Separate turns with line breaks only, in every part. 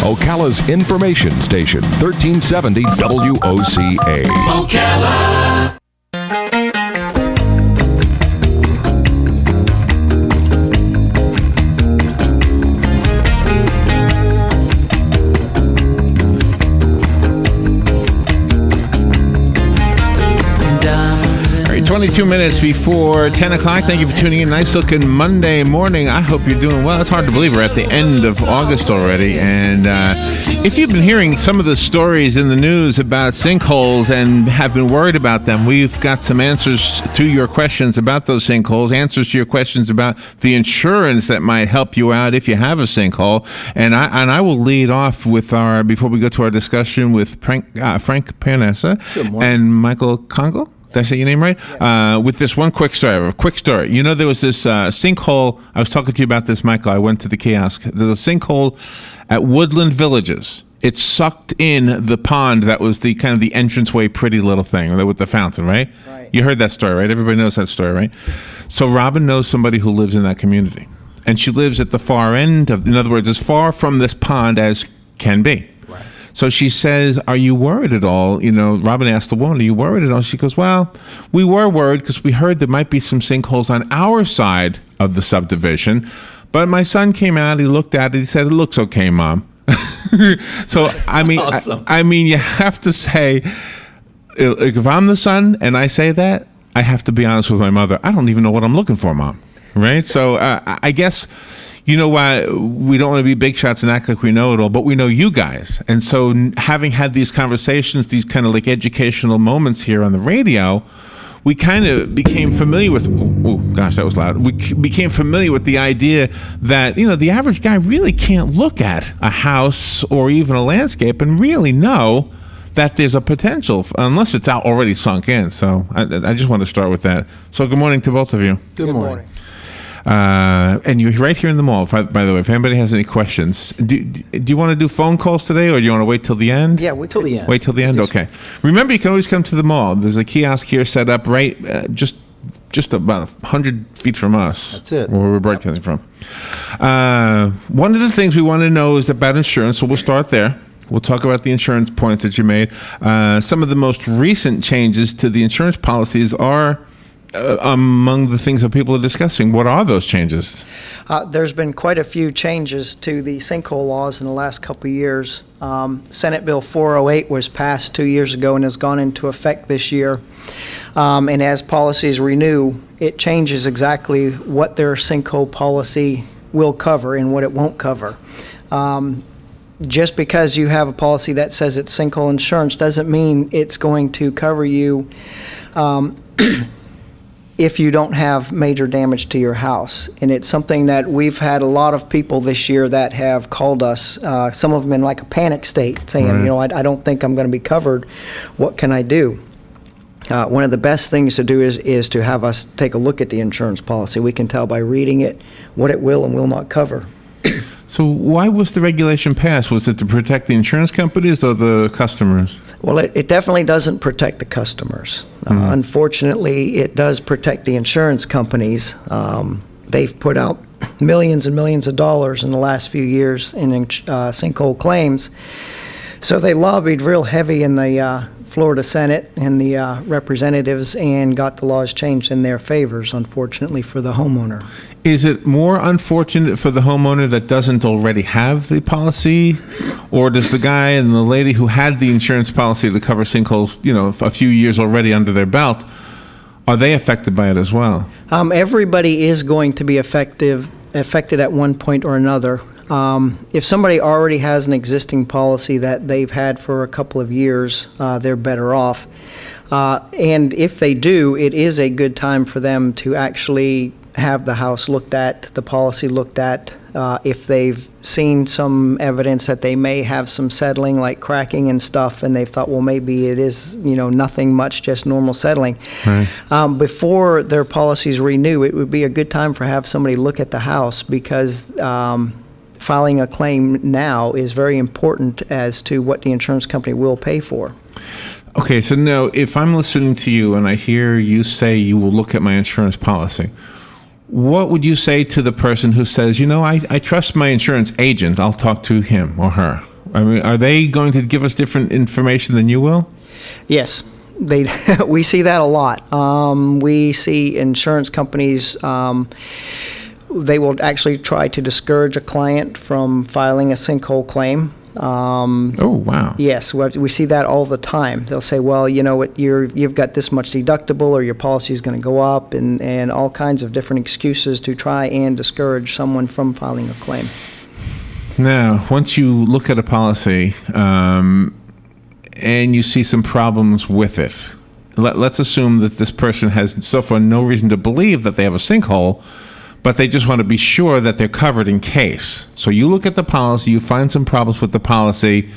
Ocala's information station, 1370 WOCA.
Ocala.
All right, 22 minutes before 10 o'clock. Thank you for tuning in. Nice looking Monday morning. I hope you're doing well. It's hard to believe we're at the end of August already. And if you've been hearing some of the stories in the news about sinkholes and have been worried about them, we've got some answers to your questions about those sinkholes, answers to your questions about the insurance that might help you out if you have a sinkhole. And I will lead off with before we go to our discussion with Frank Panessa and Michael Congo. Did I say your name right? Yeah. With this one quick story. You know, there was this sinkhole. I was talking to you about this, Michael. I went to the kiosk. There's a sinkhole at Woodland Villages. It sucked in the pond that was the kind of the entranceway pretty little thing with the fountain, right? Right. You heard that story, right? Everybody knows that story, right? So Robin knows somebody who lives in that community. And she lives at the far end in other words, as far from this pond as can be. So she says, are you worried at all? You know, Robin asked the woman, are you worried at all? She goes, well, we were worried because we heard there might be some sinkholes on our side of the subdivision. But my son came out, he looked at it, he said, it looks okay, Mom. So, I mean, awesome. I mean, you have to say, if I'm the son and I say that, I have to be honest with my mother. I don't even know what I'm looking for, Mom. Right? So I guess... You know why we don't want to be big shots and act like we know it all, but we know you guys. And so having had these conversations, these kind of like educational moments here on the radio, we kind of became familiar with, oh gosh, that was loud. We became familiar with the idea that, you know, the average guy really can't look at a house or even a landscape and really know that there's a potential unless it's out already sunk in. So I just want to start with that. So good morning to both of you.
Good morning.
And you're right here in the mall, by the way, if anybody has any questions. Do you want to do phone calls today, or do you want to wait till the end?
Yeah, wait till the end.
Wait till the end? Okay. Remember, you can always come to the mall. There's a kiosk here set up right just about 100 feet from us.
That's it.
Where we're broadcasting from. One of the things we want to know is about insurance, so we'll start there. We'll talk about the insurance points that you made. Some of the most recent changes to the insurance policies are... among the things that people are discussing. What are those changes?
There's been quite a few changes to the sinkhole laws in the last couple of years. Senate Bill 408 was passed 2 years ago and has gone into effect this year. And as policies renew, it changes exactly what their sinkhole policy will cover and what it won't cover. Just because you have a policy that says it's sinkhole insurance doesn't mean it's going to cover you if you don't have major damage to your house. And it's something that we've had a lot of people this year that have called us, some of them in like a panic state, saying, you know, I don't think I'm going to be covered. What can I do? One of the best things to do is to have us take a look at the insurance policy. We can tell by reading it what it will and will not cover.
So why was the regulation passed? Was it to protect the insurance companies or the customers?
Well, it definitely doesn't protect the customers. Unfortunately, it does protect the insurance companies. They've put out millions and millions of dollars in the last few years in sinkhole claims. So they lobbied real heavy in the Florida Senate and the representatives and got the laws changed in their favors, unfortunately, for the homeowner.
Is it more unfortunate for the homeowner that doesn't already have the policy, or does the guy and the lady who had the insurance policy to cover sinkholes, you know, a few years already under their belt, are they affected by it as well?
Everybody is going to be affected at one point or another. If somebody already has an existing policy that they've had for a couple of years, they're better off. And if they do, it is a good time for them to actually have the house looked at, the policy looked at. If they've seen some evidence that they may have some settling, like cracking and stuff, and they've thought, well, maybe it is, you know, nothing much, just normal settling. Right. Before their policies renew, it would be a good time for have somebody look at the house, because filing a claim now is very important as to what the insurance company will pay for.
Okay, so now if I'm listening to you and I hear you say you will look at my insurance policy, what would you say to the person who says, you know, I trust my insurance agent, I'll talk to him or her? I mean, are they going to give us different information than you will?
Yes, we see that a lot. We see insurance companies, they will actually try to discourage a client from filing a sinkhole claim.
Oh, wow.
Yes, we see that all the time. They'll say, well, you know what, you've got this much deductible, or your policy is going to go up, and all kinds of different excuses to try and discourage someone from filing a claim.
Now, once you look at a policy and you see some problems with it, let's assume that this person has so far no reason to believe that they have a sinkhole, but they just want to be sure that they're covered in case. So you look at the policy, you find some problems with the policy.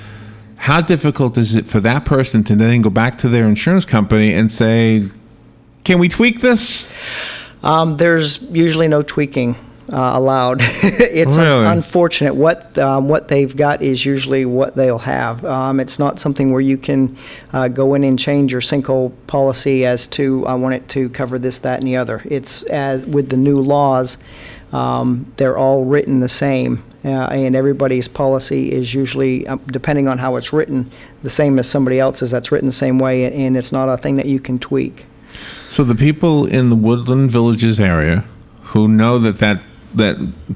How difficult is it for that person to then go back to their insurance company and say, can we tweak this?
There's usually no tweaking allowed. It's
Really?
unfortunate. What they've got is usually what they'll have. It's not something where you can go in and change your sinkhole policy as to, I want it to cover this, that, and the other. It's as with the new laws, they're all written the same. And everybody's policy is usually, depending on how it's written, the same as somebody else's that's written the same way, and it's not a thing that you can tweak.
So the people in the Woodland Villages area who know that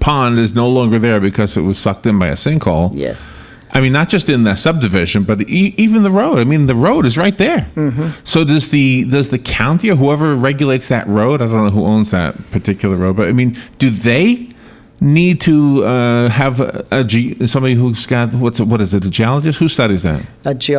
pond is no longer there because it was sucked in by a sinkhole.
Yes.
I mean, not just in that subdivision, but even the road. I mean, the road is right there. Mm-hmm. So does the county or whoever regulates that road, I don't know who owns that particular road, but I mean, do they need to have somebody who's got, what is it, a geologist? Who studies that?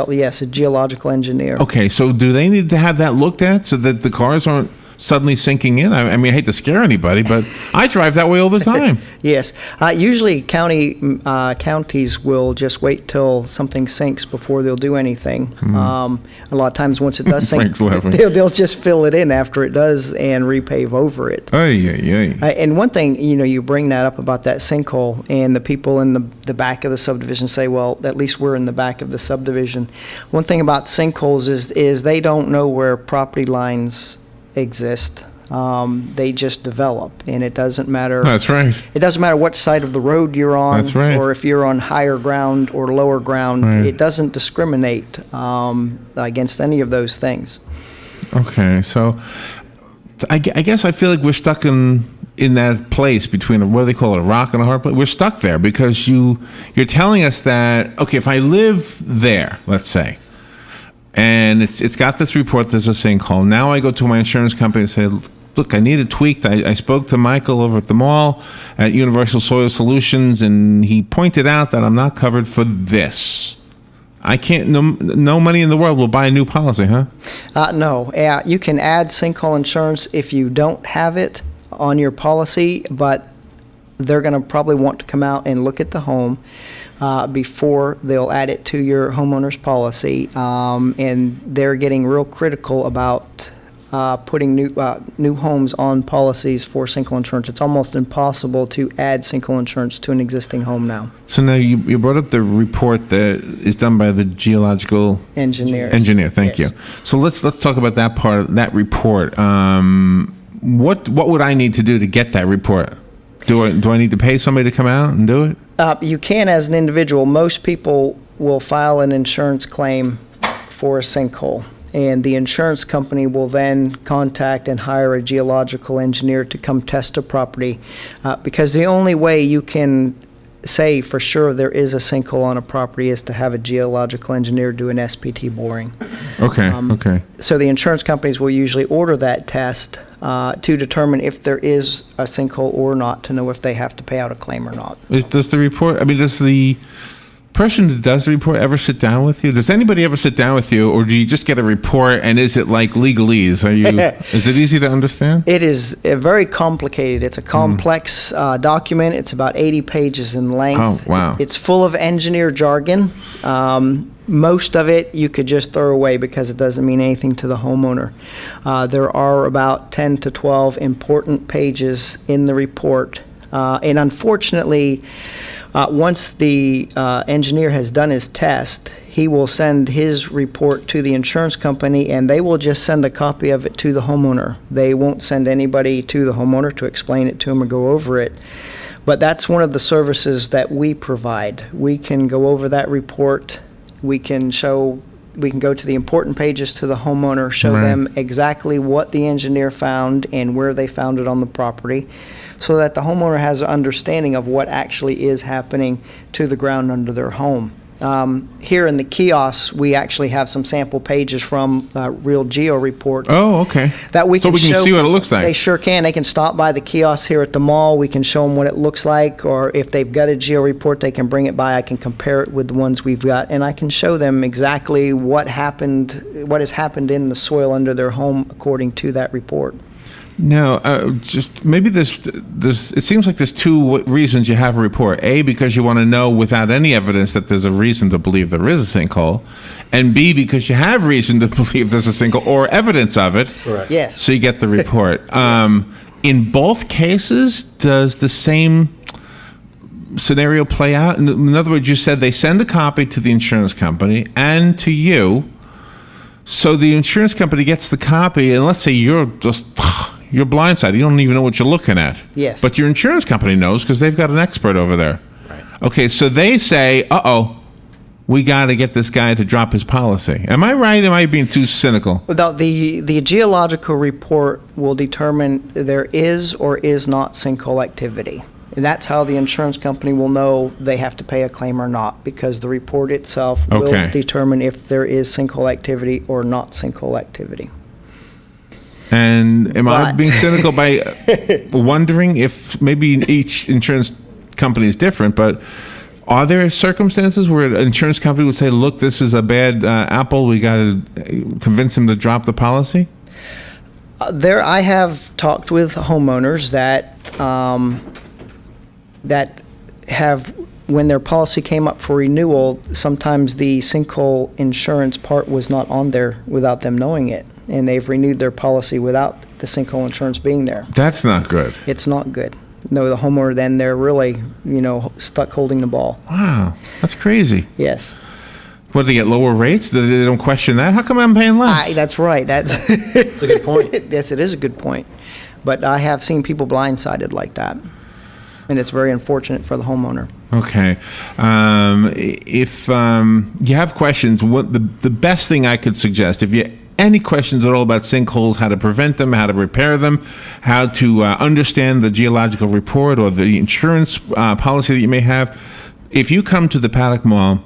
Yes, a geological engineer.
Okay, so do they need to have that looked at so that the cars aren't suddenly sinking in? I mean, I hate to scare anybody, but I drive that way all the time.
Yes. Usually counties will just wait till something sinks before they'll do anything. A lot of times once it does sink,
Frank's laughing.
they'll just fill it in after it does and repave over it. And one thing, you bring that up about that sinkhole, and the people in the back of the subdivision say, well, at least we're in the back of the subdivision. One thing about sinkholes is they don't know where property lines exist. They just develop, and it doesn't matter.
That's right.
It doesn't matter what side of the road you're on.
That's right.
Or if you're on higher ground or lower ground.
Right.
It doesn't discriminate against any of those things.
Okay, so I guess I feel like we're stuck in that place between what do they call it, a rock and a hard place. We're stuck there because you're telling us that, okay, if I live there, let's say, and it's got this report, there's a sinkhole. Now I go to my insurance company and say, look, I need it tweaked. I spoke to Michael over at the mall at Universal Soil Solutions, and he pointed out that I'm not covered for this. I can't, no money in the world will buy a new policy, huh?
No. You can add sinkhole insurance if you don't have it on your policy, but they're going to probably want to come out and look at the home before they'll add it to your homeowner's policy, and they're getting real critical about putting new homes on policies for sinkhole insurance. It's almost impossible to add sinkhole insurance to an existing home now.
So now you brought up the report that is done by the geological
Engineer.
Thank you. So let's talk about that part, that report. What would I need to do to get that report? Do I need to pay somebody to come out and do it?
You can as an individual. Most people will file an insurance claim for a sinkhole, and the insurance company will then contact and hire a geological engineer to come test a property, because the only way you can say for sure there is a sinkhole on a property is to have a geological engineer do an SPT boring.
Okay.
So the insurance companies will usually order that test to determine if there is a sinkhole or not, to know if they have to pay out a claim or not.
Does the report, does the person who does the report ever sit down with you? Does anybody ever sit down with you, or do you just get a report and is it like legalese? Is it easy to understand?
It is very complicated. It's a complex document. It's about 80 pages in length.
Oh, wow.
It's full of engineer jargon. Most of it you could just throw away because it doesn't mean anything to the homeowner. There are about 10 to 12 important pages in the report. And unfortunately, once the engineer has done his test, he will send his report to the insurance company, and they will just send a copy of it to the homeowner. They won't send anybody to the homeowner to explain it to him or go over it. But that's one of the services that we provide. We can go over that report. We can go to the important pages to the homeowner, show
Right.
them exactly what the engineer found and where they found it on the property, so that the homeowner has an understanding of what actually is happening to the ground under their home. Here in the kiosks, we actually have some sample pages from Real Geo reports.
Oh, okay.
That we
So
can
we can
show,
see what it looks like.
They sure can. They can stop by the kiosk here at the mall. We can show them what it looks like, or if they've got a geo report, they can bring it by. I can compare it with the ones we've got, and I can show them exactly what has happened in the soil under their home according to that report.
Now, just maybe there's. It seems like there's two reasons you have a report. A, because you want to know without any evidence that there's a reason to believe there is a sinkhole, and B, because you have reason to believe there's a sinkhole or evidence of it.
Correct.
Yes.
So you get the report. In both cases, does the same scenario play out? In other words, you said they send a copy to the insurance company and to you. So the insurance company gets the copy, and let's say you're blindsided. You don't even know what you're looking at.
Yes.
But your insurance company knows because they've got an expert over there.
Right.
Okay, so they say, we got to get this guy to drop his policy. Am I right? Am I being too cynical?
The geological report will determine there is or is not sinkhole activity. And that's how the insurance company will know they have to pay a claim or not, because the report itself
Okay.
will determine if there is sinkhole activity or not sinkhole activity.
And am I
But-
being cynical by wondering if maybe each insurance company is different, but are there circumstances where an insurance company would say, look, this is a bad apple, we got to convince him to drop the policy?
I have talked with homeowners that have, when their policy came up for renewal, sometimes the sinkhole insurance part was not on there without them knowing it, and they've renewed their policy without the sinkhole insurance being there.
That's not good.
It's not good. No, the homeowner, then they're really, stuck holding the ball.
Wow, that's crazy.
Yes.
What, do they get lower rates? They don't question that? How come I'm paying less?
That's right. That's
That's a good point.
Yes, it is a good point. But I have seen people blindsided like that, and it's very unfortunate for the homeowner.
Okay. If you have questions, what the best thing I could suggest, if you any questions at all about sinkholes, how to prevent them, how to repair them, how to understand the geological report or the insurance policy that you may have, if you come to the Paddock Mall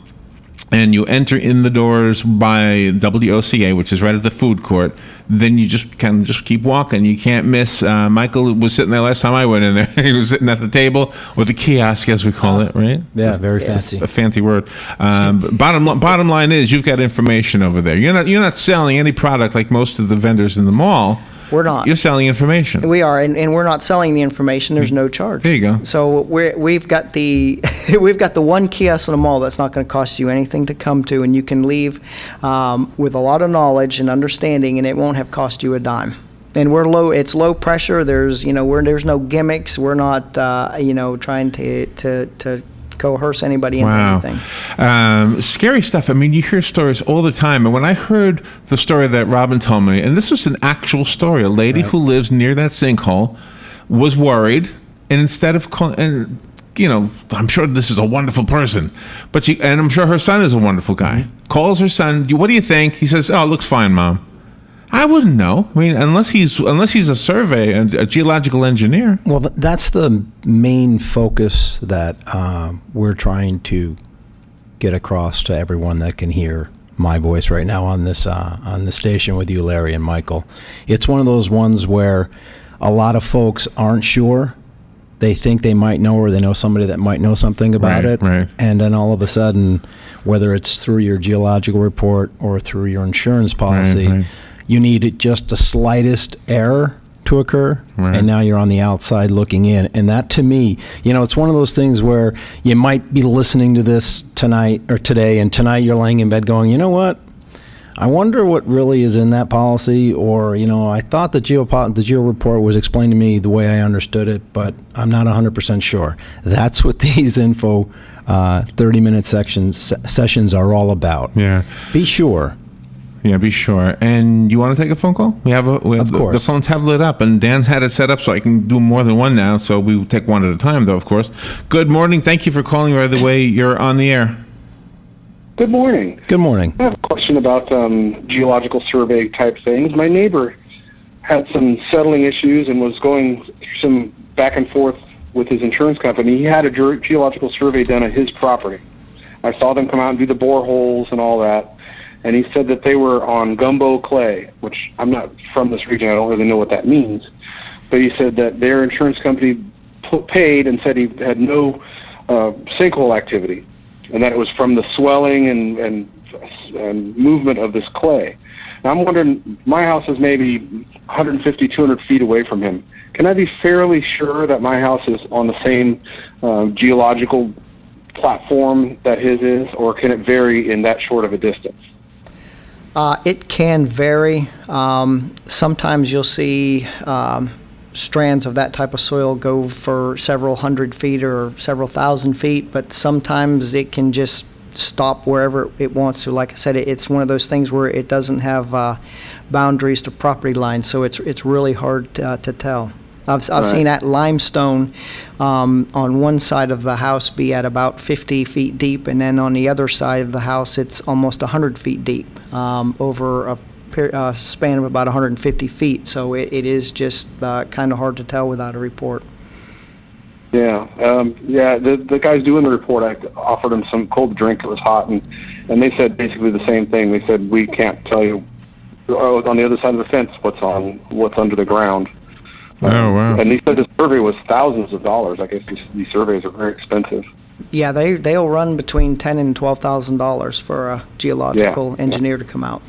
and you enter in the doors by WOCA, which is right at the food court, then you just keep walking. You can't miss. Michael was sitting there last time I went in there. He was sitting at the table, or the kiosk, as we call it, right?
Yeah, very fancy.
A fancy word. But bottom line is, you've got information over there. You're not selling any product like most of the vendors in the mall.
We're not.
You're selling information.
We are, and we're not selling the information. There's no charge.
There you go.
So we've got the one kiosk in the mall that's not going to cost you anything to come to, and you can leave with a lot of knowledge and understanding, and it won't have cost you a dime. And we're low. It's low pressure. There's there's no gimmicks. We're not trying to coerce anybody into anything.
Scary stuff. I mean, you hear stories all the time. And when I heard the story that Robin told me, and this was an actual story, a lady who lives near that sinkhole was worried, and instead of calling, and I'm sure this is a wonderful person, and I'm sure her son is a wonderful guy. Calls her son. What do you think? He says, "Oh, it looks fine, Mom." I wouldn't know. I mean, unless he's a survey and a geological engineer.
Well, that's the main focus that we're trying to get across to everyone that can hear my voice right now on this station with you, Larry and Michael. It's one of those ones where a lot of folks aren't sure. They think they might know, or they know somebody that might know something about it.
Right.
And then all of a sudden, whether it's through your geological report or through your insurance policy,
Right.
you need just the slightest error to occur,
Right.
and now you're on the outside looking in. And that, to me, it's one of those things where you might be listening to this tonight or today, and tonight you're laying in bed going, you know what? I wonder what really is in that policy, or, I thought the geo report was explained to me the way I understood it, but I'm not 100% sure. That's what these 30-minute sessions are all about.
Yeah.
Be sure.
Yeah, be sure. And you want to take a phone call? We have
Of course.
The phones have lit up, and Dan had it set up so I can do more than one now. So we will take one at a time, though, of course. Good morning. Thank you for calling. By the way, you're on the air.
Good morning.
Good morning.
I have a question about geological survey type things. My neighbor had some settling issues and was going through some back and forth with his insurance company. He had a geological survey done at his property. I saw them come out and do the boreholes and all that. And he said that they were on gumbo clay, which I'm not from this region. I don't really know what that means. But he said that their insurance company paid and said he had no sinkhole activity, and that it was from the swelling and movement of this clay. Now, I'm wondering, my house is maybe 150, 200 feet away from him. Can I be fairly sure that my house is on the same geological platform that his is, or can it vary in that short of a distance?
It can vary. Sometimes you'll see strands of that type of soil go for several hundred feet or several thousand feet, but sometimes it can just stop wherever it wants to. Like I said, it's one of those things where it doesn't have boundaries to property lines, so it's really hard to tell. I've seen that limestone on one side of the house be at about 50 feet deep, and then on the other side of the house it's almost 100 feet deep over a span of about 150 feet. So it is just kind of hard to tell without a report.
Yeah, the guys doing the report, I offered them some cold drink. It was hot, and they said basically the same thing. They said, we can't tell you on the other side of the fence what's under the ground.
Oh, wow.
And he said the survey was thousands of dollars. I guess these surveys are very expensive.
Yeah, they'll run between $10,000 and $12,000 for a geological engineer to come out.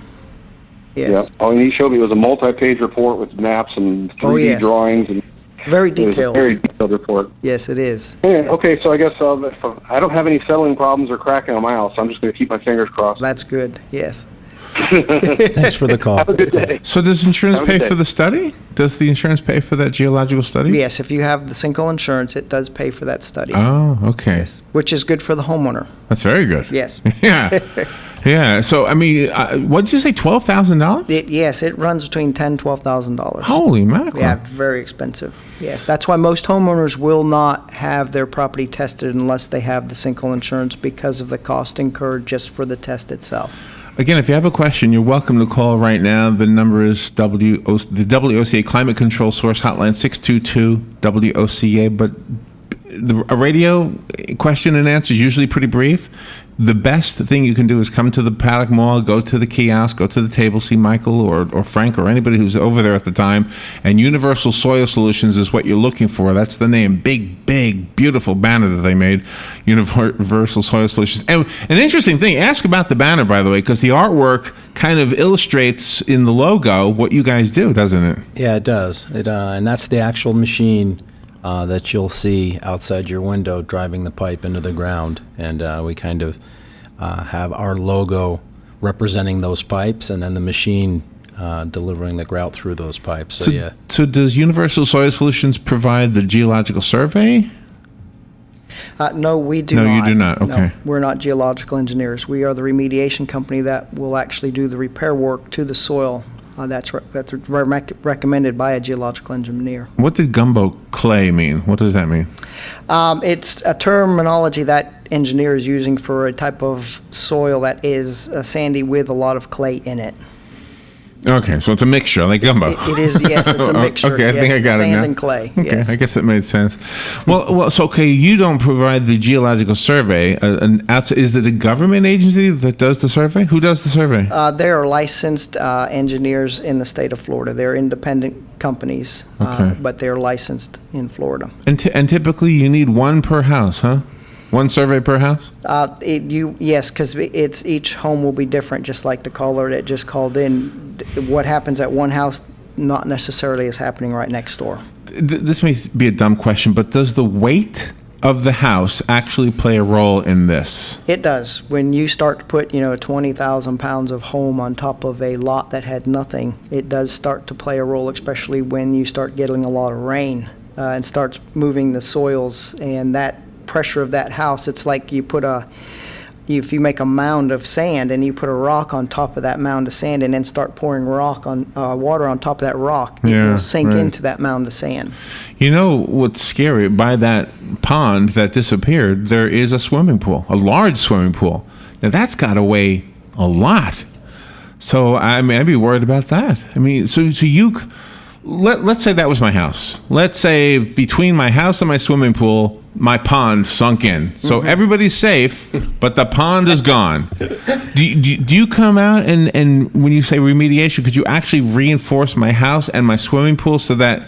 Yes.
Yeah. Oh, and he showed me it was a multi-page report with maps and 3D
yes.
drawings, and
Very
it was a
detailed.
very detailed report.
Yes, it is.
Yeah,
Yes.
okay, so I guess if I don't have any settling problems or cracking on my house, so I'm just going to keep my fingers crossed.
That's good. Yes.
Thanks for the call.
Have a good day.
So does insurance
Have a
pay
good
for
day.
the study? Does the insurance pay for that geological study?
Yes, if you have the sinkhole insurance, it does pay for that study,
Oh, okay.
which is good for the homeowner.
That's very good.
Yes.
Yeah. Yeah. So, I mean, what did you say, $12,000?
Yes, it runs between $10,000 and $12,000.
Holy mackerel.
Yeah, very expensive. Yes, that's why most homeowners will not have their property tested unless they have the sinkhole insurance because of the cost incurred just for the test itself.
Again, if you have a question, you're welcome to call right now. The number is the WOCA Climate Control Source Hotline, 622-WOCA. But a radio question and answer is usually pretty brief. The best thing you can do is come to the Paddock Mall, go to the kiosk, go to the table, see Michael or Frank or anybody who's over there at the time. And Universal Soil Solutions is what you're looking for. That's the name. Big, beautiful banner that they made, Universal Soil Solutions. And an interesting thing, ask about the banner, by the way, because the artwork kind of illustrates in the logo what you guys do, doesn't it?
Yeah, it does. And that's the actual machine that you'll see outside your window driving the pipe into the ground. And we kind of have our logo representing those pipes, and then the machine delivering the grout through those pipes. So yeah.
So does Universal Soil Solutions provide the geological survey?
No, we do
No,
not.
you do not.
No,
Okay.
we're not geological engineers. We are the remediation company that will actually do the repair work to the soil. That's recommended by a geological engineer.
What did gumbo clay mean? What does that mean?
It's a terminology that engineer is using for a type of soil that is sandy with a lot of clay in it.
Okay, so it's a mixture, like gumbo.
It is, yes, it's a mixture.
Okay, I think
yes,
I got it
sand
now.
and clay.
Okay,
Yes.
I guess that made sense. Well, so okay, you don't provide the geological survey. Is it a government agency that does the survey? Who does the survey?
They are licensed engineers in the state of Florida. They're independent companies,
Okay.
but they're licensed in Florida.
And typically you need one per house, huh? One survey per house?
Yes, because it's each home will be different, just like the caller that just called in. What happens at one house not necessarily is happening right next door.
This may be a dumb question, but does the weight of the house actually play a role in this?
It does. When you start to put, 20,000 pounds of home on top of a lot that had nothing, it does start to play a role, especially when you start getting a lot of rain and starts moving the soils, and that pressure of that house, it's like you put if you make a mound of sand and you put a rock on top of that mound of sand and then start pouring water on top of that rock, it
Yeah,
will sink
right.
into that mound of sand.
You know what's scary? By that pond that disappeared, there is a swimming pool, a large swimming pool. Now that's got to weigh a lot. So I mean, I'd be worried about that. I mean, so let's say that was my house. Let's say between my house and my swimming pool, my pond sunk in. So everybody's safe, but the pond is gone. Do you come out and when you say remediation, could you actually reinforce my house and my swimming pool so that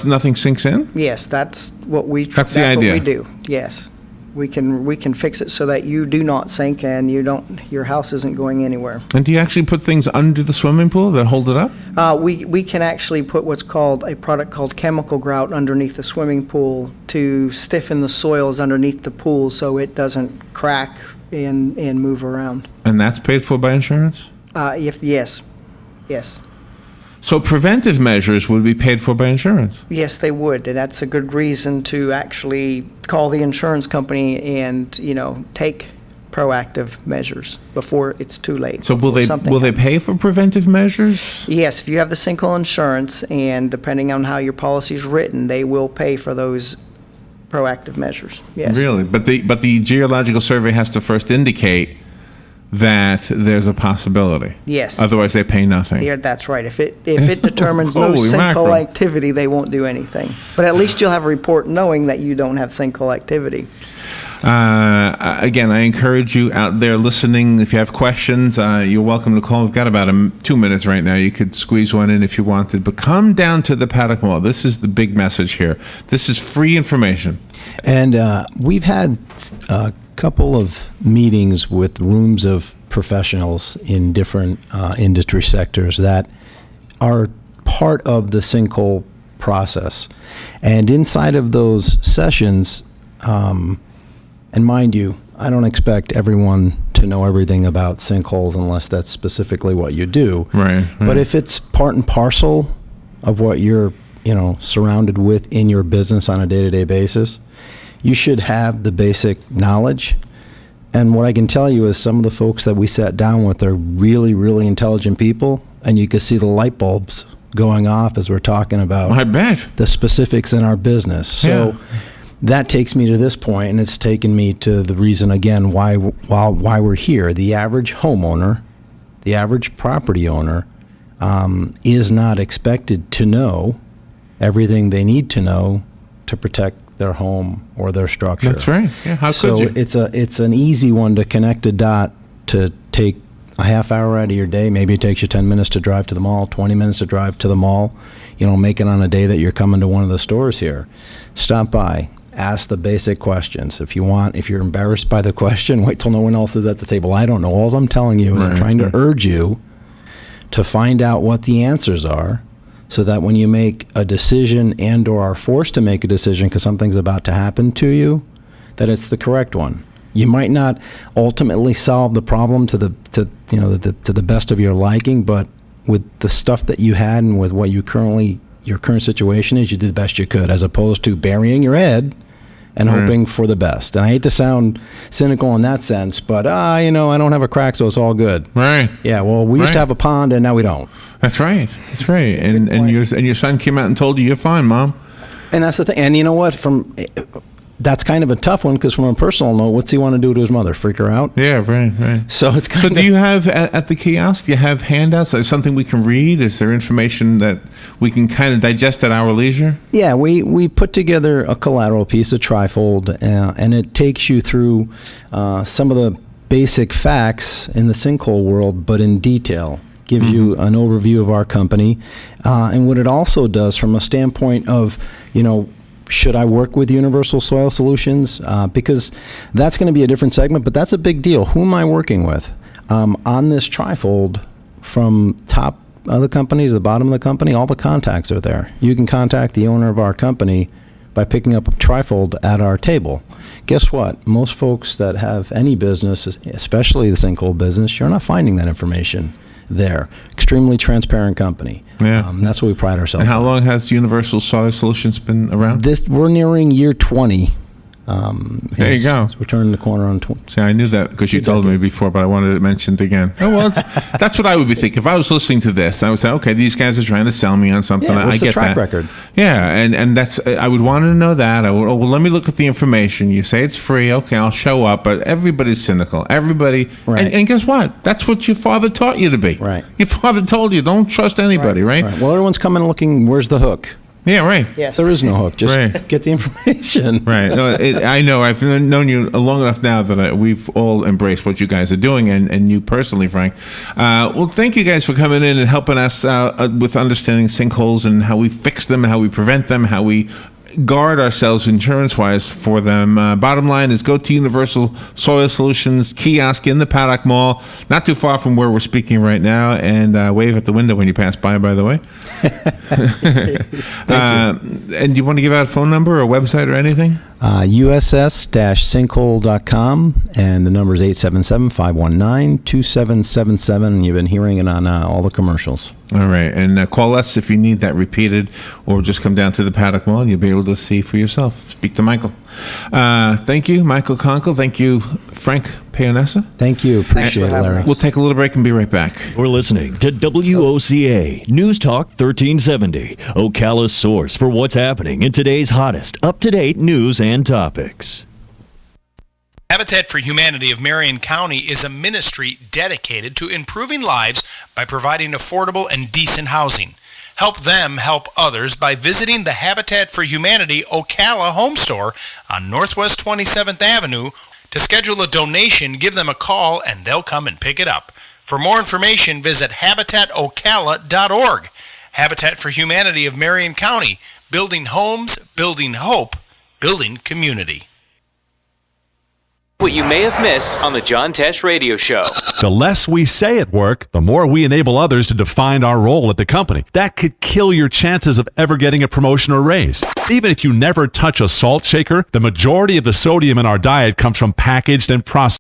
nothing sinks in?
Yes, that's what
That's the idea.
what we do. Yes. We can fix it so that you do not sink and your house isn't going anywhere.
And do you actually put things under the swimming pool that hold it up?
We can actually put what's called a product called chemical grout underneath the swimming pool to stiffen the soils underneath the pool so it doesn't crack and move around.
And that's paid for by insurance?
Yes.
So preventive measures would be paid for by insurance?
Yes, they would, and that's a good reason to actually call the insurance company and, take proactive measures before it's too late.
So will they
Something
pay for preventive measures?
Yes, if you have the sinkhole insurance, and depending on how your policy is written, they will pay for those proactive measures. Yes.
Really? But the geological survey has to first indicate that there's a possibility.
Yes.
Otherwise, they pay nothing.
Yeah, that's right. If it determines no
Holy
sinkhole
mackerel.
activity, they won't do anything. But at least you'll have a report knowing that you don't have sinkhole activity.
Again, I encourage you out there listening, if you have questions, you're welcome to call. We've got about 2 minutes right now. You could squeeze one in if you wanted. But come down to the Paddock Mall. This is the big message here. This is free information.
And we've had a couple of meetings with rooms of professionals in different industry sectors that are part of the sinkhole process. And inside of those sessions, and mind you, I don't expect everyone to know everything about sinkholes unless that's specifically what you do.
Right.
But if it's part and parcel of what you're, surrounded with in your business on a day-to-day basis, you should have the basic knowledge. And what I can tell you is some of the folks that we sat down with are really, really intelligent people, and you can see the light bulbs going off as we're talking about
I bet.
the specifics in our business. So that takes me to this point, and it's taken me to the reason, again, why we're here. The average homeowner, the average property owner, is not expected to know everything they need to know to protect their home or their structure.
That's right. Yeah, how
So
could you?
it's an easy one to connect a dot to take a half hour out of your day. Maybe it takes you 10 minutes to drive to the mall, 20 minutes to drive to the mall. Make it on a day that you're coming to one of the stores here. Stop by. Ask the basic questions. If you're embarrassed by the question, wait till no one else is at the table. I don't know. All I'm telling you is I'm trying to urge you to find out what the answers are so that when you make a decision and or are forced to make a decision because something's about to happen to you, that it's the correct one. You might not ultimately solve the problem to the best of your liking, but with the stuff that you had and with what your current situation is, you did the best you could, as opposed to burying your head and hoping for the best. And I hate to sound cynical in that sense, but I don't have a crack, so it's all good.
Right.
Yeah, well, we used to have a pond, and now we don't.
That's right. That's right. And your son came out and told you you're fine, Mom.
And that's the thing. And you know what? That's kind of a tough one because from a personal note, what's he want to do to his mother? Freak her out?
Yeah, right.
So it's kind
So
of.
do you have at the kiosk? Do you have handouts? Is something we can read? Is there information that we can kind of digest at our leisure?
Yeah, we put together a collateral piece, a trifold, and it takes you through some of the basic facts in the sinkhole world, but in detail. Gives you an overview of our company, and what it also does from a standpoint of, should I work with Universal Soil Solutions? Because that's going to be a different segment, but that's a big deal. Who am I working with? On this trifold, from top of the company to the bottom of the company, all the contacts are there. You can contact the owner of our company by picking up a trifold at our table. Guess what? Most folks that have any business, especially the sinkhole business, you're not finding that information there. Extremely transparent company.
Yeah.
That's what we pride ourselves
And how
on.
long has Universal Soil Solutions been around?
We're nearing year 20
There you go.
We're turning the corner on.
See, I knew that because you told me before, but I wanted it mentioned again. Oh, well, that's what I would be thinking. If I was listening to this, I would say, okay, these guys are trying to sell me on something.
Yeah, what's
I
the
get
track
that.
record?
Yeah, and that's, I would want to know that. Well, let me look at the information. You say it's free. Okay, I'll show up. But everybody's cynical. Everybody.
Right.
And guess what? That's what your father taught you to be.
Right.
Your father told you, don't trust anybody, right?
Right. Well, everyone's coming looking, where's the hook?
Yeah, right.
Yes.
There is no hook. Just
Right.
get the information.
Right. No, I know. I've known you long enough now that we've all embraced what you guys are doing, and you personally, Frank. Well, thank you guys for coming in and helping us with understanding sinkholes and how we fix them, how we prevent them, how we guard ourselves insurance-wise for them. Bottom line is go to Universal Soil Solutions kiosk in the Paddock Mall, not too far from where we're speaking right now, and wave at the window when you pass by the way. And you want to give out a phone number or a website or anything?
USS-sinkhole.com, and the number is 877-519-2777, and you've been hearing it on all the commercials.
All right, and call us if you need that repeated, or just come down to the Paddock Mall and you'll be able to see for yourself. Speak to Michael. Thank you, Michael Conkle. Thank you, Frank Paonessa.
Thank you. Appreciate it, Larry.
We'll take a little break and be right back.
We're listening to WOCA News Talk 1370, Ocala's source for what's happening in today's hottest, up-to-date news and topics.
Habitat for Humanity of Marion County is a ministry dedicated to improving lives by providing affordable and decent housing. Help them help others by visiting the Habitat for Humanity Ocala home store on Northwest 27th Avenue. To schedule a donation, give them a call and they'll come and pick it up. For more information, visit habitatocala.org. Habitat for Humanity of Marion County, building homes, building hope, building community.
What you may have missed on the John Tesh Radio Show.
The less we say at work, the more we enable others to define our role at the company. That could kill your chances of ever getting a promotion or raise. Even if you never touch a salt shaker, the majority of the sodium in our diet comes from packaged and processed